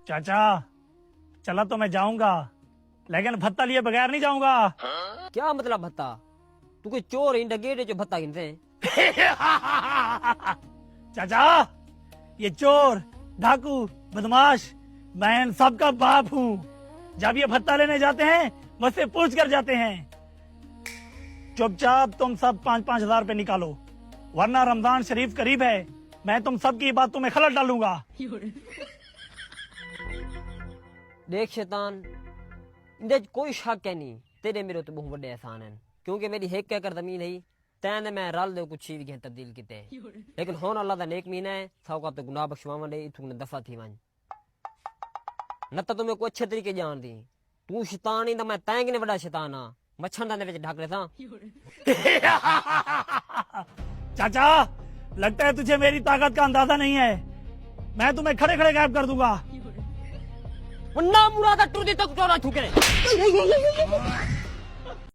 चाचा चला तो मैं जाऊंगा, लेकिन भत्ता लिए बगैर नहीं जाऊंगा। क्या मतलब भत्ता? तू कोई चोर है डगेरे जो भत्ता गिनते हैं? चाचा ये चोर डाकू बदमाश मैं इन सबका बाप हूँ। जब ये भत्ता लेने जाते हैं मुझसे पूछ कर जाते हैं। चुपचाप तुम सब 5-5 हजार रुपए निकालो, वरना रमजान शरीफ करीब है, मैं तुम सबकी बातों में खलल डालूंगा। देख शैतान, इंदे कोई शक है नहीं, तेरे मेरे तो बहुत बड़े एहसान हैं, क्योंकि मेरी एक एकड़ जमीन है तैने मैं रल दे कुछ भी के तब्दील किते, लेकिन होन अल्लाह दा नेक मीना है, साउका तो गुनाह बख्शवावन दे, इथु ने दफा थी वन न तो तुम्हें को अच्छे तरीके जान दी। तू शैतान ही तो मैं तैंग ने बड़ा शैतान हां, मच्छर दाने विच ढक लेता। चाचा लगता है तुझे मेरी ताकत का अंदाजा नहीं है, मैं तुम्हें खड़े खड़े गायब कर दूंगा। ना मुरादा टू दी तक चोरा ठुके